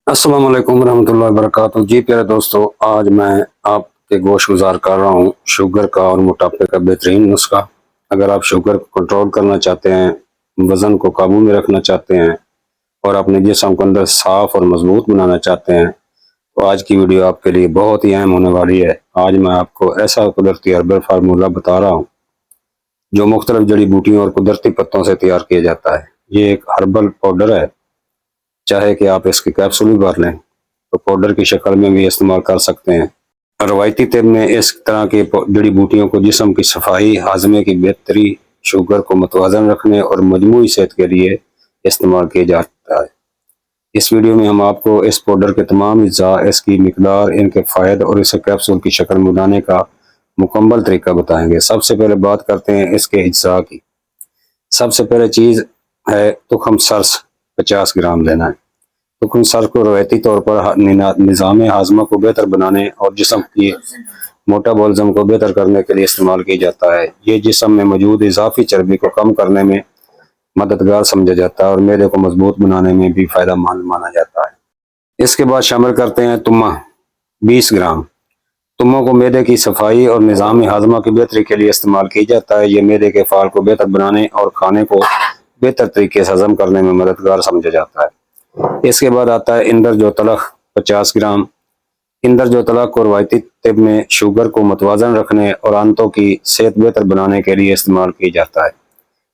अस्सलाम वालेकुम रहमतुल्लाहि वबरकातुहू। जी प्यारे दोस्तों, आज मैं आपके गोश गुजार कर रहा हूँ शुगर का और मोटापे का बेहतरीन नुस्खा। अगर आप शुगर को कंट्रोल करना चाहते हैं, वज़न को काबू में रखना चाहते हैं और अपने जिस्म को अंदर साफ और मजबूत बनाना चाहते हैं, तो आज की वीडियो आपके लिए बहुत ही अहम होने वाली है। आज मैं आपको ऐसा कुदरती हर्बल फार्मूला बता रहा हूँ जो मुख्तलिफ जड़ी बूटियों और कुदरती पत्तों से तैयार किया जाता है। ये एक हर्बल पाउडर है, चाहे कि आप इसके कैप्सूल भी भर लें तो पाउडर की शक्ल में भी इस्तेमाल कर सकते हैं। रवायती तिब में इस तरह की जड़ी बूटियों को जिस्म की सफाई, हाजमे की बेहतरी, शुगर को मुतवाजन रखने और मजमूई सेहत के लिए इस्तेमाल किया जाता है। इस वीडियो में हम आपको इस पाउडर के तमाम अज्जा, इसकी मिकदार, इनके फ़ायदे और इसे कैप्सूल की शक्ल में बनाने का मुकम्मल तरीका बताएंगे। सबसे पहले बात करते हैं इसके अज्जा की। सबसे पहले चीज़ है तुखम सरस, 50 ग्राम लेना है। तुखम सरस को रवायती तौर पर निज़ाम हाजमा को बेहतर बनाने और जिस्म की मेटाबॉलिज्म को बेहतर करने के लिए इस्तेमाल किया जाता है। ये जिस्म में मौजूद इजाफी चर्बी को कम करने में मददगार समझा जाता है और मैदे को मजबूत बनाने में भी फायदेमंद माना जाता है। इसके बाद शामिल करते हैं तुम्मा, 20 ग्राम। तुम्मों को मैदे की सफाई और निज़ाम हाजमा की बेहतरी के लिए इस्तेमाल किया जाता है। ये मैदे के फाल को बेहतर बनाने और खाने को बेहतर तरीके से हजम करने में मददगार समझा जाता है। इसके बाद आता है इंदर जो तलख, 50 ग्राम। इंदर जो तलख को रवायती तिब में शुगर को मुतवाजन रखने और आंतों की सेहत बेहतर बनाने के लिए इस्तेमाल किया जाता है।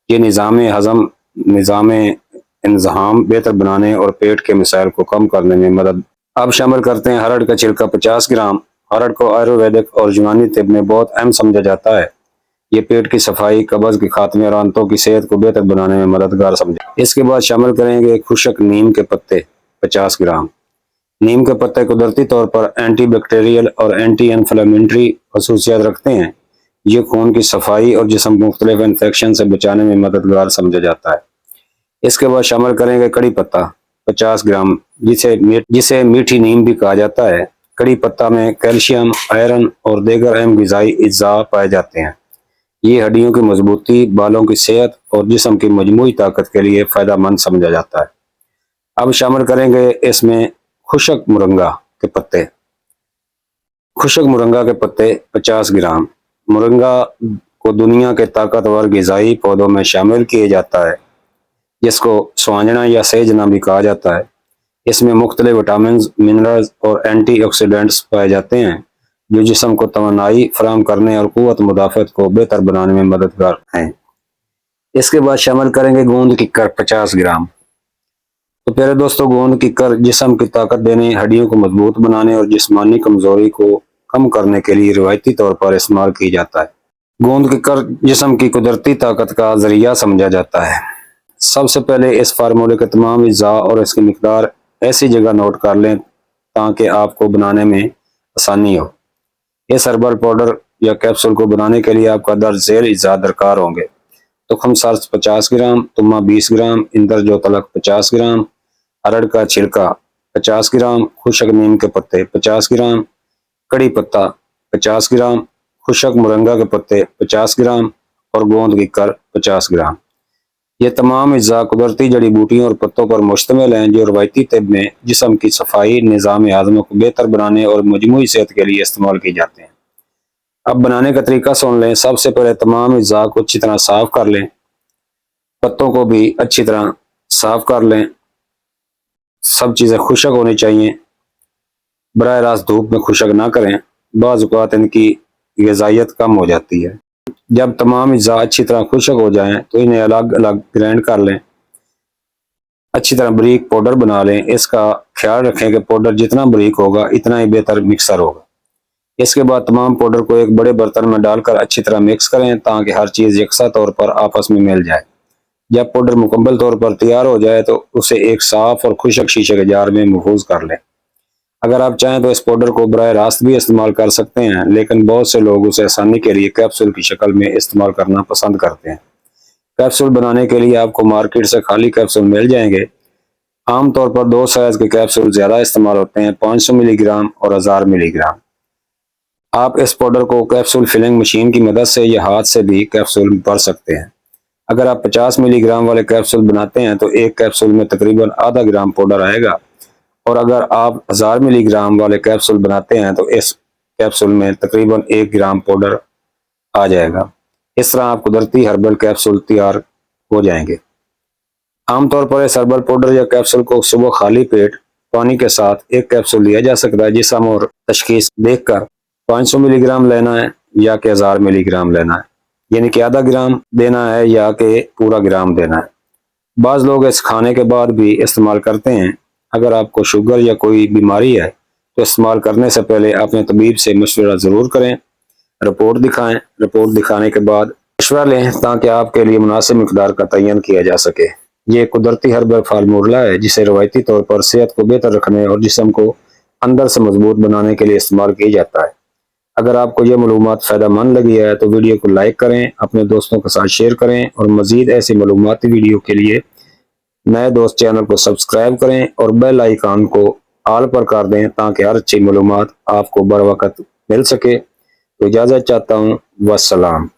ये निज़ाम हजम, निज़ाम इंतज़ाम बेहतर बनाने और पेट के मसाइल को कम करने में मदद। अब शामिल करते हैं हरड़ का छिलका, 50 ग्राम। हरड़ को आयुर्वेदिक और यूनानी तिब में बहुत अहम समझा जाता है। ये पेट की सफाई, कब्ज के खात्मे और आंतों की सेहत को बेहतर बनाने में मददगार समझा। इसके बाद शामिल करेंगे खुशक नीम के पत्ते, 50 ग्राम। नीम के पत्ते कुदरती तौर पर एंटी बैक्टीरियल और एंटी इन्फ्लेमेटरी खसूसियात रखते हैं। ये खून की सफाई और जिस्म मुख्तलिफ इन्फेक्शन से बचाने में मददगार समझा जाता है। इसके बाद शामिल करेंगे कड़ी पत्ता, 50 ग्राम, जिसे मीठी नीम भी कहा जाता है। कड़ी पत्ता में कैल्शियम, आयरन और दीगर अहम ग़िज़ाई अज्जा पाए जाते हैं। ये हड्डियों की मजबूती, बालों की सेहत और जिस्म की मजमूई ताकत के लिए फायदेमंद समझा जाता है। अब शामिल करेंगे इसमें खुशक मुरंगा के पत्ते। खुशक मुरंगा के पत्ते 50 ग्राम। मुरंगा को दुनिया के ताकतवर ग़िज़ाई पौधों में शामिल किया जाता है, जिसको स्वांजना या सेजना भी कहा जाता है। इसमें मुख्तलिफ विटामिन, मिनरल्स और एंटीऑक्सीडेंट्स पाए जाते हैं जो जिस्म को तवानाई फराहम करने और क़ुव्वत मुदाफ़त को बेहतर बनाने में मददगार हैं। इसके बाद शामिल करेंगे गोंद कीकर, 50 ग्राम। तो प्यारे दोस्तों, गोंद कीकर जिस्म की ताकत देने, हड्डियों को मजबूत बनाने और जिस्मानी कमजोरी को कम करने के लिए रवायती तौर पर इस्तेमाल किया जाता है। गोंद कीकर जिस्म की कुदरती ताकत का जरिया समझा जाता है। सबसे पहले इस फार्मूले के तमाम अज्जा और इसकी मिकदार ऐसी जगह नोट कर लें ताकि आपको बनाने में आसानी हो। इस हर्बल पाउडर या कैप्सूल को बनाने के लिए आपका दर्ज झेल अज्जा दरकार होंगे। तुखम सरस 50 ग्राम, तुम्मा 20 ग्राम, इंदर जो तलक 50 ग्राम, अरड़ का छिलका 50 ग्राम, खुशक नीम के पत्ते 50 ग्राम, कड़ी पत्ता 50 ग्राम, खुशक मुरंगा के पत्ते 50 ग्राम और गोंद कीकर 50 ग्राम। ये तमाम अज्जा कुदरती जड़ी बूटियों और पत्तों पर मुश्तमिल हैं जो रवायती तिब में जिस्म की सफाई, निज़ाम हाज़मा को बेहतर बनाने और मजमूई सेहत के लिए इस्तेमाल किए जाते हैं। अब बनाने का तरीका सुन लें। सबसे पहले तमाम अज्जा को अच्छी तरह साफ कर लें। पत्तों को भी अच्छी तरह साफ कर लें। सब चीज़ें खुशक होनी चाहिए। बराह रास्त धूप में खुशक ना करें, बाज़ औक़ात इनकी ग़िज़ाइयत कम हो जाती है। जब तमाम अज्जा अच्छी तरह खुशक हो जाएं तो इन्हें अलग अलग ग्राइंड कर लें। अच्छी तरह बारीक पाउडर बना लें। इसका ख्याल रखें कि पाउडर जितना बारीक होगा इतना ही बेहतर मिक्सर होगा। इसके बाद तमाम पाउडर को एक बड़े बर्तन में डालकर अच्छी तरह मिक्स करें ताकि हर चीज़ यकसा तौर पर आपस में मिल जाए। जब पाउडर मुकम्मल तौर पर तैयार हो जाए तो उसे एक साफ और खुशक शीशे के जार में महफूज कर लें। अगर आप चाहें तो इस पाउडर को बराह रास्त भी इस्तेमाल कर सकते हैं, लेकिन बहुत से लोग उसे आसानी के लिए कैप्सूल की शक्ल में इस्तेमाल करना पसंद करते हैं। कैप्सूल बनाने के लिए आपको मार्केट से खाली कैप्सूल मिल जाएंगे। आमतौर पर दो साइज के कैप्सूल ज़्यादा इस्तेमाल होते हैं, 500 मिलीग्राम और 1000 मिलीग्राम। आप इस पाउडर को कैप्सूल फिलिंग मशीन की मदद से या हाथ से भी कैप्सूल भर सकते हैं। अगर आप 50 मिलीग्राम वाले कैप्सूल बनाते हैं तो एक कैप्सूल में तकरीबन आधा ग्राम पाउडर आएगा। और अगर आप 1000 मिलीग्राम वाले कैप्सूल बनाते हैं तो इस कैप्सूल में तकरीबन 1 ग्राम पाउडर आ जाएगा। इस तरह आप कुदरती हर्बल कैप्सूल तैयार हो जाएंगे। आमतौर पर इस हर्बल पाउडर या कैप्सूल को सुबह खाली पेट पानी के साथ एक कैप्सूल लिया जा सकता है। जिसम और तशखीस देखकर 500 मिलीग्राम लेना है या कि 1000 मिलीग्राम लेना है, यानी कि आधा ग्राम देना है या कि पूरा ग्राम देना है। बाज़ लोग इस खाने के बाद भी इस्तेमाल करते हैं। अगर आपको शुगर या कोई बीमारी है तो इस्तेमाल करने से पहले अपने तबीब से मशवरा ज़रूर करें, रिपोर्ट दिखाएं। रिपोर्ट दिखाने के बाद मशवरा लें ताकि आपके लिए मुनासिब मिकदार का तयन किया जा सके। ये कुदरती हर्बल फार्मूला है जिसे रवायती तौर पर सेहत को बेहतर रखने और जिस्म को अंदर से मजबूत बनाने के लिए इस्तेमाल किया जाता है। अगर आपको यह मालूमात फ़ायदेमंद लगी है तो वीडियो को लाइक करें, अपने दोस्तों के साथ शेयर करें और मज़ीद ऐसी मालूमाती वीडियो के लिए नए दोस्त चैनल को सब्सक्राइब करें और बेल आइकन को ऑल पर कर दें ताकि हर अच्छी मालूमात आपको बर वक्त मिल सके। तो इजाज़त चाहता हूँ। वस्सलाम।